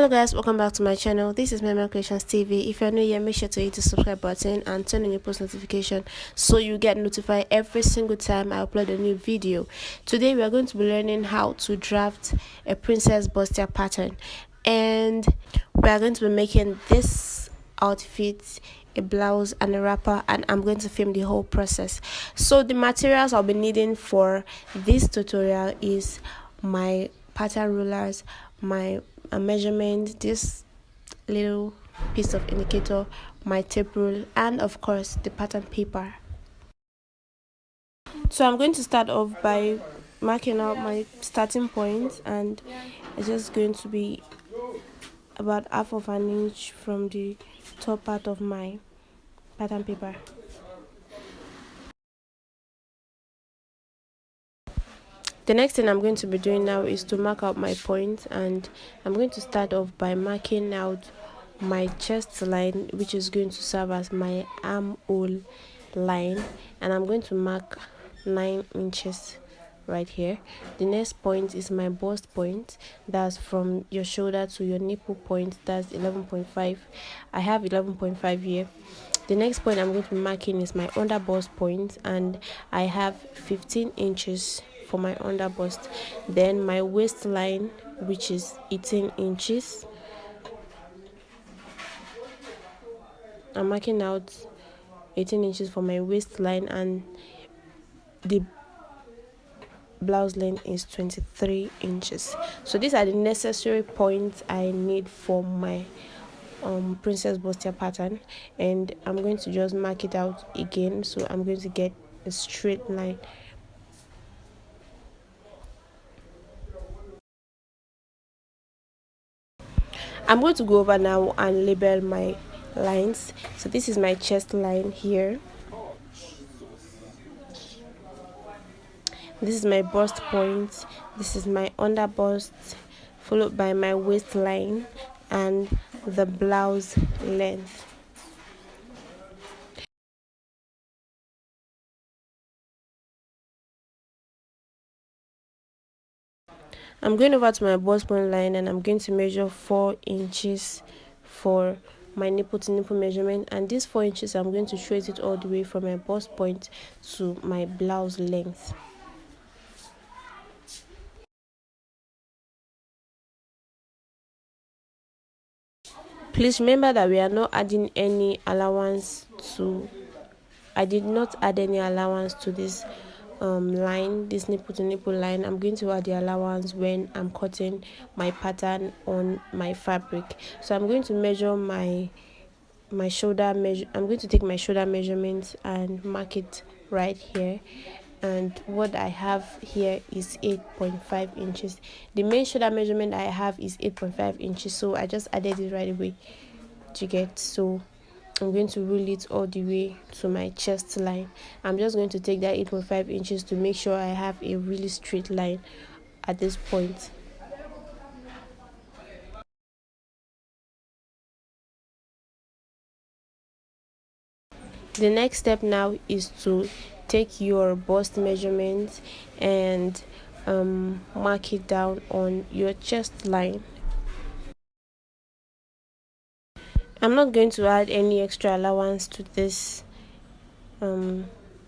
Hello guys, welcome back to my channel. This is Mema Creations TV. If you're new here, make sure to hit the subscribe button and turn on your post notification so you get notified every single time I upload a new video. Today we are going to be learning how to draft a princess bustier pattern, and we are going to be making this outfit, a blouse and a wrapper, and I'm going to film the whole process. So the materials I'll be needing for this tutorial is my pattern rulers, my measurement, this little piece of indicator, my tape rule, and of course the pattern paper. So I'm going to start off by marking out my starting point, and it's just going to be about half of an inch from the top part of my pattern paper. The next thing I'm going to be doing now is to mark out my point, and I'm going to start off by marking out my chest line, which is going to serve as my armhole line, and I'm going to mark 9 inches right here. The next point is my bust point, that's from your shoulder to your nipple point, that's 11.5. I have 11.5 here. The next point I'm going to be marking is my under bust point, and I have 15 inches for my under bust. Then my waistline, which is 18 inches. I'm marking out 18 inches for my waistline, and the blouse length is 23 inches. So these are the necessary points I need for my princess bustier pattern, and I'm going to just mark it out again, so I'm going to get a straight line. I'm going to go over now and label my lines. So this is my chest line here, this is my bust point, this is my under bust, followed by my waistline and the blouse length. I'm going over to my bust point line, and I'm going to measure 4 inches for my nipple to nipple measurement, and these 4 inches I'm going to trace it all the way from my bust point to my blouse length. Please remember that we are not adding any allowance to, I did not add any allowance to this line, this nipple to nipple line. I'm going to add the allowance when I'm cutting my pattern on my fabric. So I'm going to measure my shoulder measure. I'm going to take my shoulder measurement and mark it right here, and what I have here is 8.5 inches. The main shoulder measurement I have is 8.5 inches, so I just added it right away to get. So I'm going to rule it all the way to my chest line. I'm just going to take that 8.5 inches to make sure I have a really straight line at this point. The next step now is to take your bust measurement and mark it down on your chest line. I'm not going to add any extra allowance to this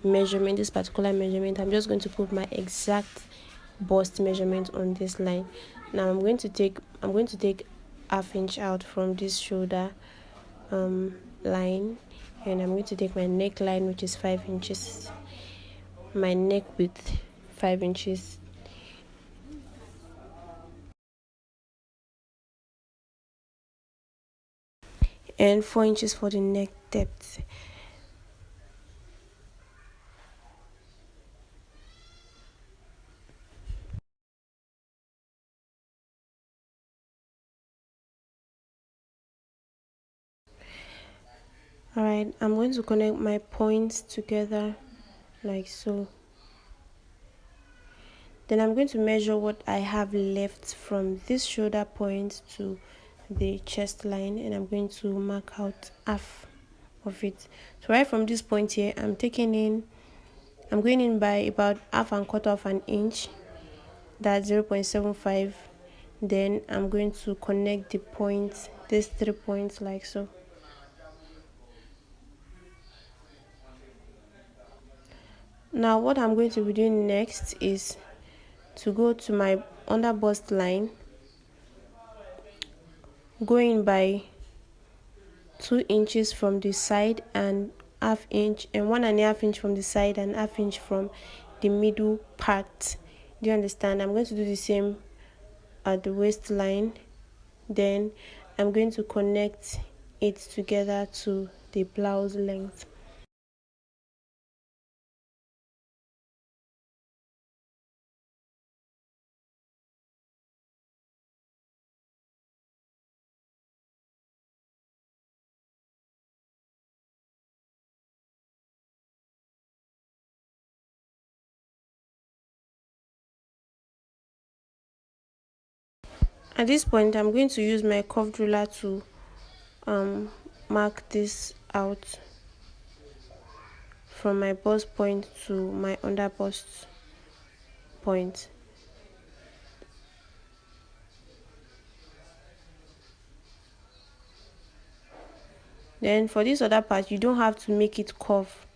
measurement, this particular measurement. I'm just going to put my exact bust measurement on this line. Now I'm going to take ½ inch out from this shoulder line, and I'm going to take my neckline, which is 5 inches, my neck width 5 inches, and 4 inches for the neck depth. Alright, I'm going to connect my points together like so. Then I'm going to measure what I have left from this shoulder point to the chest line, and I'm going to mark out half of it. So right from this point here, I'm going in by about ½ and 1/4 of an inch, that's 0.75, Then I'm going to connect the points, these 3 points, like so. Now what I'm going to be doing next is to go to my under bust line, going by 2 inches from the side and half inch, and 1.5 inch from the side and half inch from the middle part. Do you understand? I'm going to do the same at the waistline. Then I'm going to connect it together to the blouse length. At this point, I'm going to use my curved ruler to mark this out from my bust point to my under bust point. Then for this other part, you don't have to make it curve.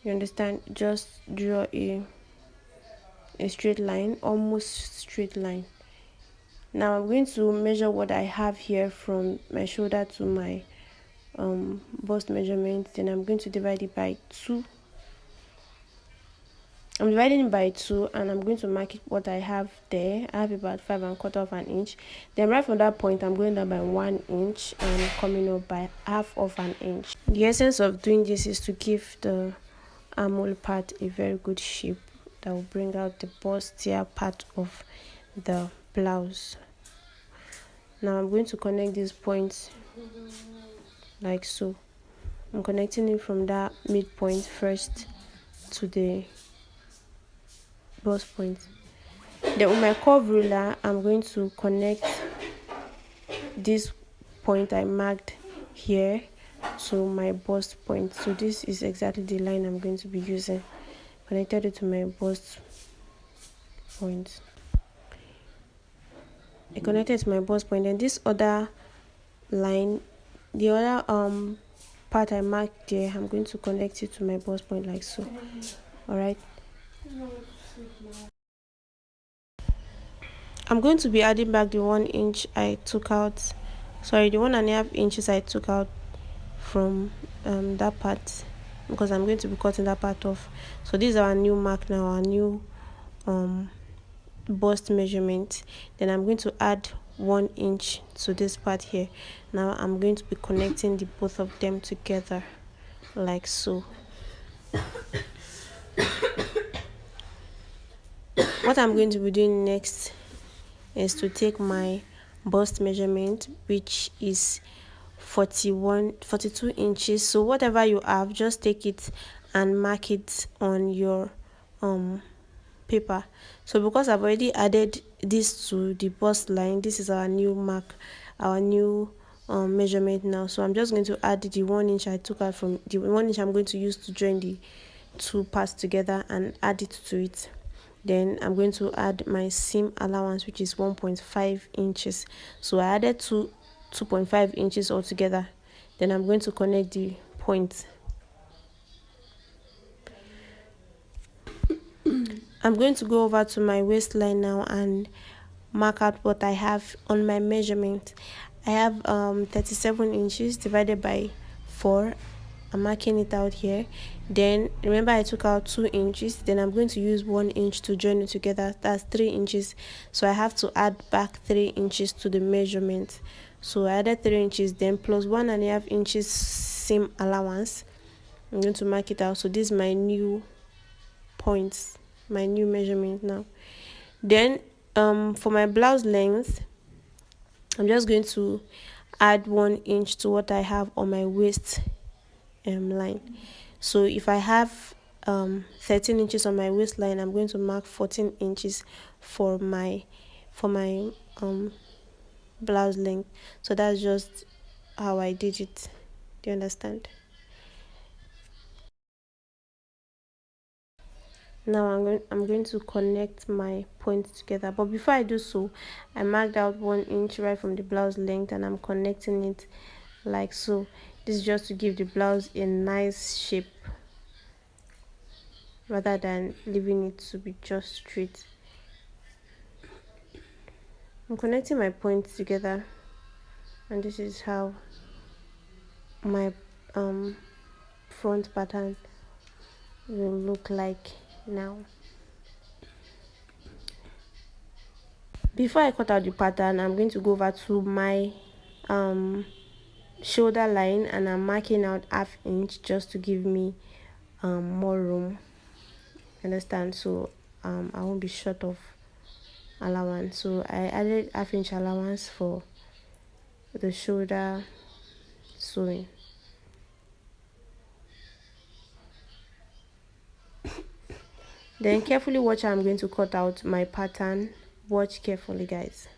You understand? Just draw a straight line, almost straight line. Now I'm going to measure what I have here from my shoulder to my bust measurement. Then I'm going to divide it by 2. I'm dividing it by 2, and I'm going to mark it what I have there. I have about 5.25 inch. Then right from that point, I'm going down by 1 inch and coming up by half of an inch. The essence of doing this is to give the armhole part a very good shape that will bring out the bustier part of the blouse. Now I'm going to connect these points like so. I'm connecting it from that midpoint first to the bust point. Then with my curve ruler, I'm going to connect this point I marked here to my bust point. So this is exactly the line I'm going to be using. Connected it to my bust point. I connected to my bust point, and this other line, the other part I marked there, I'm going to connect it to my bust point like so. Alright. I'm going to be adding back the 1 inch I took out, sorry, the 1.5 inches I took out from that part, because I'm going to be cutting that part off. So this is our new mark now, our new bust measurement. Then I'm going to add 1 inch to this part here. Now I'm going to be connecting the both of them together like so. What I'm going to be doing next is to take my bust measurement, which is 42 inches. So whatever you have, just take it and mark it on your paper. So because I've already added this to the bust line, this is our new mark, our new measurement now. So I'm just going to add the 1 inch I took out from the 1 inch I'm going to use to join the two parts together and add it to it. Then I'm going to add my seam allowance, which is 1.5 inches. So I added 2.5 inches altogether. Then I'm going to connect the points. I'm going to go over to my waistline now and mark out what I have on my measurement. I have 37 inches divided by 4. I'm marking it out here. Then remember I took out 2 inches. Then I'm going to use 1 inch to join it together. That's 3 inches. So I have to add back 3 inches to the measurement. So I added 3 inches, then plus 1.5 inches seam allowance. I'm going to mark it out. So this is my new points, my new measurement now. Then for my blouse length, I'm just going to add 1 inch to what I have on my waist line. So if I have 13 inches on my waistline, I'm going to mark 14 inches for my blouse length. So that's just how I did it. Do you understand? Now I'm going to connect my points together, but before I do so, I marked out 1 inch right from the blouse length, and I'm connecting it like so. This is just to give the blouse a nice shape rather than leaving it to be just straight. I'm connecting my points together, and this is how my front pattern will look like now. Before I cut out the pattern, I'm going to go over to my shoulder line, and I'm marking out 1/2 inch just to give me more room, understand, so I won't be short of allowance. So I added 1/2 inch allowance for the shoulder sewing. Then carefully watch how I'm going to cut out my pattern. Watch carefully, guys.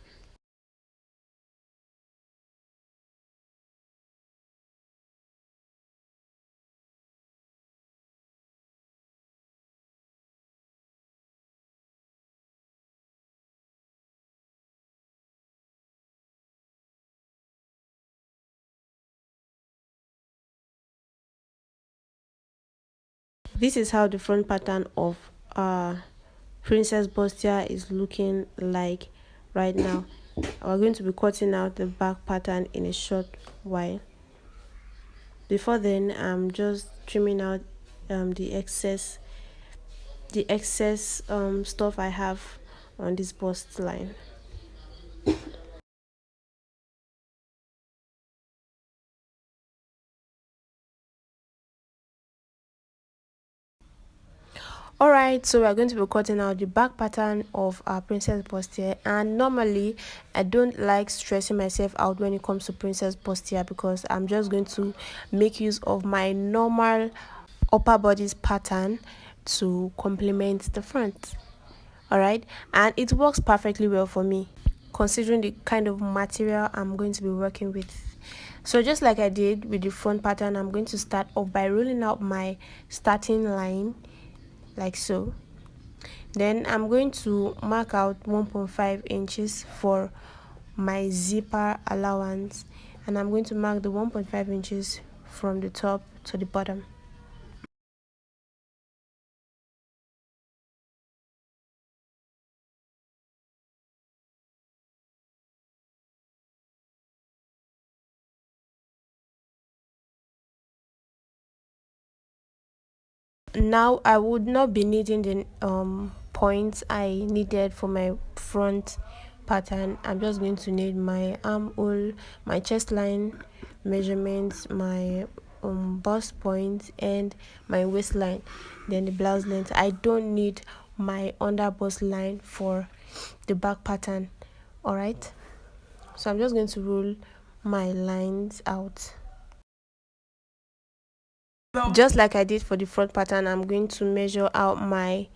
This is how the front pattern of Princess Bustier is looking like right now. We're going to be cutting out the back pattern in a short while. Before then, I'm just trimming out the excess stuff I have on this bust line. Alright, so we're going to be cutting out the back pattern of our Princess Bustier, and normally I don't like stressing myself out when it comes to Princess Bustier because I'm just going to make use of my normal upper bodice pattern to complement the front. Alright, and it works perfectly well for me considering the kind of material I'm going to be working with. So just like I did with the front pattern, I'm going to start off by rolling out my starting line like so. Then I'm going to mark out 1.5 inches for my zipper allowance, and I'm going to mark the 1.5 inches from the top to the bottom. Now I would not be needing the points I needed for my front pattern. I'm just going to need my armhole, my chest line measurements, my bust point, and my waistline, then the blouse length. I don't need my under bust line for the back pattern. All right, so I'm just going to roll my lines out. Just like I did for the front pattern, I'm going to measure out my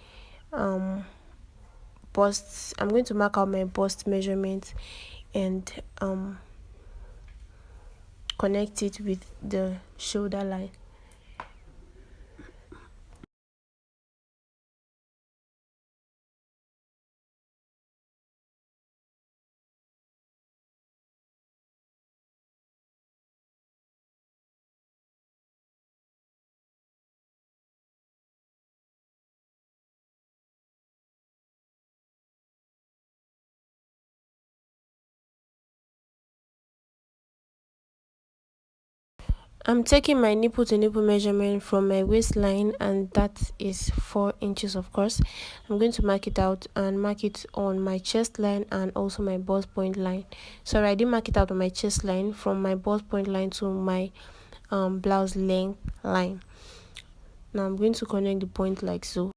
bust. I'm going to mark out my bust measurement and connect it with the shoulder line. I'm taking my nipple to nipple measurement from my waistline, and that is 4 inches, of course. I'm going to mark it out and mark it on my chest line and also my bust point line. Sorry, I didn't mark it out on my chest line, from my bust point line to my blouse length line. Now I'm going to connect the point like so.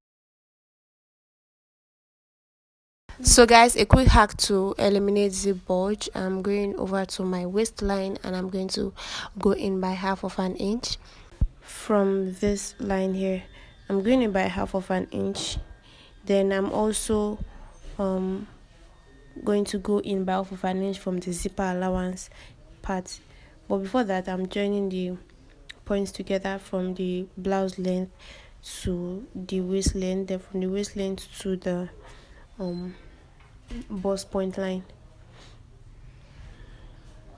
So guys, a quick hack to eliminate zip bulge. I'm going over to my waistline and I'm going to go in by 1/2 inch from this line here. I'm going in by 1/2 inch. Then I'm also going to go in by 1/2 inch from the zipper allowance part. But before that, I'm joining the points together from the blouse length to the waistline, then from the waistline to the bust point line.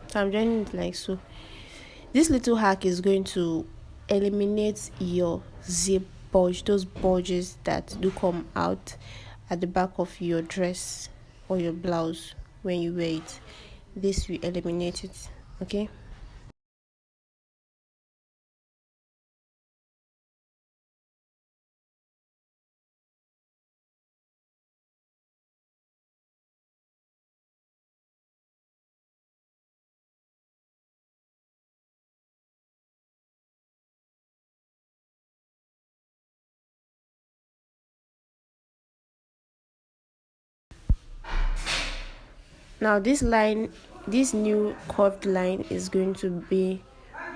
So I'm joining it like so. This little hack is going to eliminate your zip bulge, those bulges that do come out at the back of your dress or your blouse when you wear it. This will eliminate it. Okay. Now this new curved line is going to be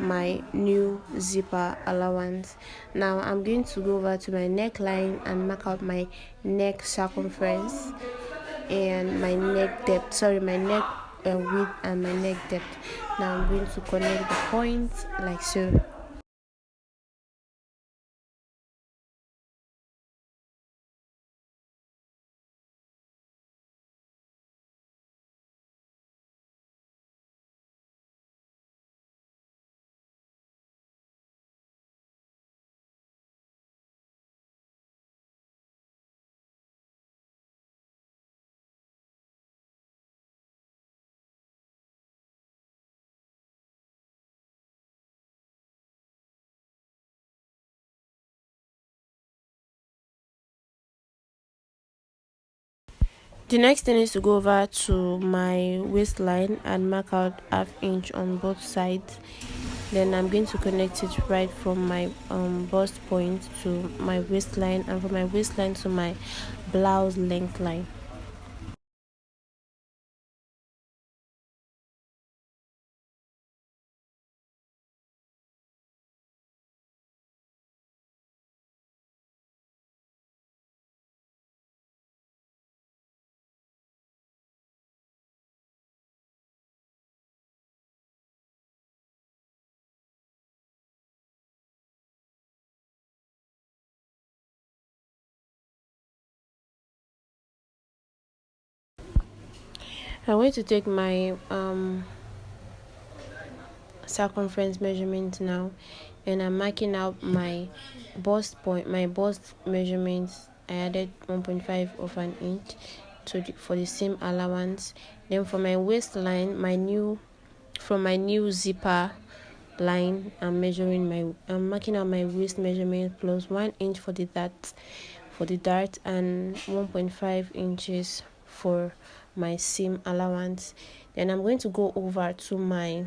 my new zipper allowance. Now I'm going to go over to my neckline and mark out my neck circumference and my neck depth. Sorry, my neck width and my neck depth. Now I'm going to connect the points like so. The next thing is to go over to my waistline and mark out ½ inch on both sides. Then I'm going to connect it right from my bust point to my waistline, and from my waistline to my blouse length line. I'm going to take my circumference measurement now, and I'm marking out my bust point, my bust measurements. I added 1.5 of an inch for the same allowance. Then for my waistline, from my new zipper line, I'm marking out my waist measurement plus 1 inch for the dart and 1.5 inches for my seam allowance. Then I'm going to go over to my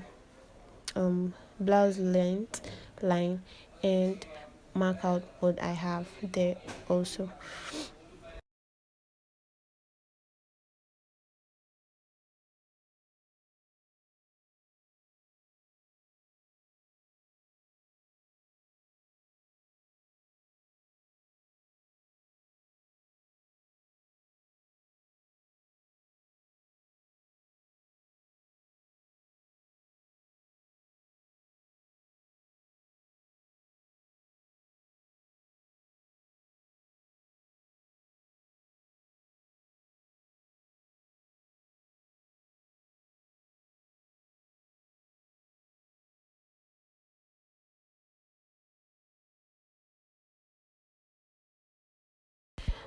blouse length line and mark out what I have there also.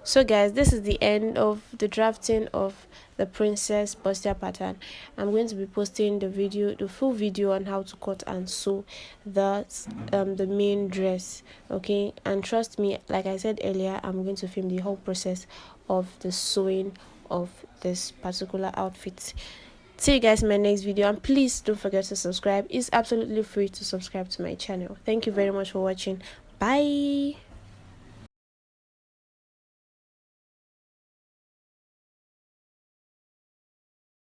So guys, this is the end of the drafting of the princess bustier pattern. I'm going to be posting the full video on how to cut and sew the main dress. Okay, and trust me, like I said earlier, I'm going to film the whole process of the sewing of this particular outfit. See you guys in my next video, and please don't forget to subscribe. It's absolutely free to subscribe to my channel. Thank you very much for watching. Bye.